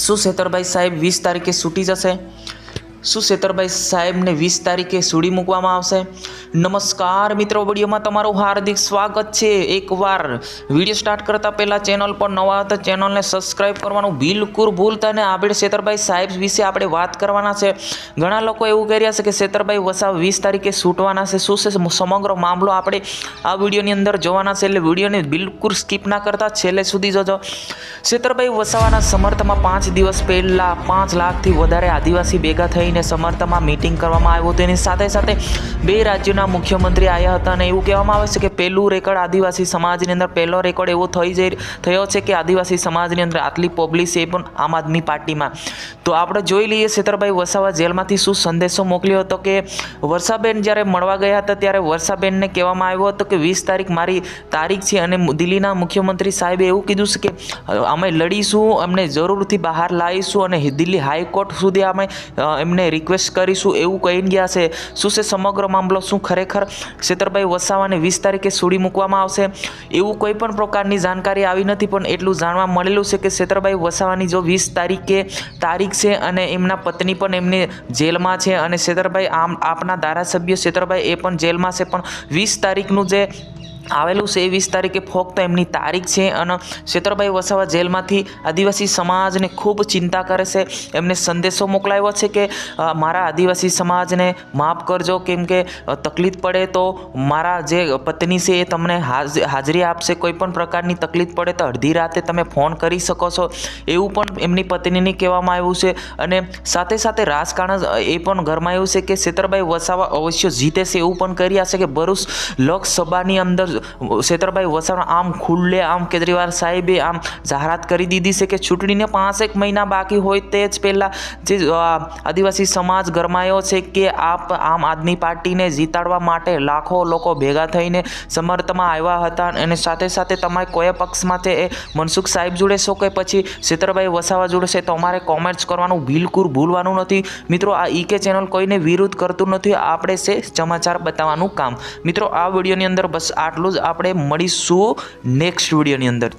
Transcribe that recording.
શું છેતરભાઈ સાહેબ 20 તારીખે છૂટી જશે? શું છેતરભાઈ સાહેબને 20 તારીખે છોડી મૂકવામાં આવશે? નમસ્કાર મિત્રો, વિડીયોમાં તમારું હાર્દિક સ્વાગત છે। એકવાર વિડીયો સ્ટાર્ટ કરતાં પહેલાં ચેનલ પર નવા હતા ચેનલને સબસ્ક્રાઈબ કરવાનું બિલકુલ ભૂલતા નહીં। આપણે છેતરભાઈ સાહેબ વિશે આપણે વાત કરવાના છે। ઘણા લોકો એવું કહી રહ્યા છે કે છેતરભાઈ વસાવા 20 તારીખે છૂટવાના છે। શું છે સમગ્ર મામલો આપણે આ વિડીયોની અંદર જોવાના છે, એટલે વિડીયોને બિલકુલ સ્કીપ ના કરતા છેલ્લે સુધી જોજો। છેતરભાઈ વસાવાના સમર્થનમાં 5 દિવસ પહેલાં 5 લાખથી વધારે આદિવાસી ભેગા થઈને સમર્થનમાં મીટિંગ કરવામાં આવ્યું હતું। એની સાથે સાથે 2 રાજ્યોના મુખ્યમંત્રી આવ્યા હતા અને એવું કહેવામાં આવે છે કે પહેલું રેકોર્ડ આદિવાસી સમાજની અંદર પહેલો રેકોર્ડ એવો થયો છે કે આદિવાસી સમાજની અંદર આટલી પબ્લિક છે, એ પણ આમ આદમી પાર્ટીમાં। તો આપણે જોઈ લઈએ છેતરભાઈ વસાવા જેલમાંથી શું સંદેશો મોકલ્યો હતો કે વર્ષાબેન જ્યારે મળવા ગયા હતા ત્યારે વર્ષાબેનને કહેવામાં આવ્યો હતો કે 20 તારીખ મારી તારીખ છે અને દિલ્હીના મુખ્યમંત્રી સાહેબે એવું કીધું છે કે અમે લડીશું, અમને જરૂરથી બહાર લાવીશું અને દિલ્હી હાઈકોર્ટ સુધી અમે એમને રિક્વેસ્ટ કરીશું એવું કહીને ગયા છે। શું છે સમગ્ર મામલો? શું ખરેખર છેતરભાઈ વસાવાને 20 તારીખે છોડી મૂકવામાં આવશે? એવું કોઈ પણ પ્રકારની જાણકારી આવી નથી, પણ એટલું જાણવા મળેલું છે કે છેતરભાઈ વસાવાની જો 20 તારીખે તારીખ છે અને એમના પત્ની પણ એમની જેલમાં છે અને છેતરભાઈ આપના ધારાસભ્ય છેતરભાઈ એ પણ જેલમાં છે, પણ 20 તારીખનું જે આવેલું છે એ 20 તારીખે ફક્ત એમની તારીખ છે અને છેતરભાઈ વસાવા જેલમાંથી આદિવાસી સમાજને ખૂબ ચિંતા કરે છે। એમને સંદેશો મોકલાવ્યો છે કે મારા આદિવાસી સમાજને માફ કરજો, કેમ કે તકલીફ પડે તો મારા જે પત્ની છે એ તમને હાજરી આપશે, કોઈ પણ પ્રકારની તકલીફ પડે તો અડધી રાતે તમે ફોન કરી શકો છો એવું પણ એમની પત્નીને કહેવામાં આવ્યું છે। અને સાથે સાથે રાજકારણ એ પણ ગરમાયું છે કે છેતરભાઈ વસાવા અવશ્ય જીતે છે એવું પણ કરી રહ્યા છે કે ભરૂચ લોકસભાની અંદર છેતરભાઈ વસાવા આમ ખુલ્લે આમ કેજરીવાલ સાહેબે આમ જાહેરાત કરી દીધી છે કે ચૂંટણીને 5 મહિના બાકી હોય તે જ પહેલાં જે આદિવાસી સમાજ ગરમાયો છે કે આમ આદમી પાર્ટીને જીતાડવા માટે લાખો લોકો ભેગા થઈને સમર્થનમાં આવ્યા હતા। અને સાથે સાથે તમારે કયા પક્ષમાં છે એ મનસુખ સાહેબ જોડે છો કે પછી છેતરભાઈ વસાવા જોડે છે, તો અમારે કોમેન્ટ્સ કરવાનું બિલકુલ ભૂલવાનું નથી મિત્રો। આ ઈકે ચેનલ કોઈને વિરોધ કરતું નથી, આપણે છે સમાચાર બતાવવાનું કામ। મિત્રો આ વિડીયોની અંદર બસ આટલું જ, આપણે મળીશું નેક્સ્ટ વિડીયોની અંદર।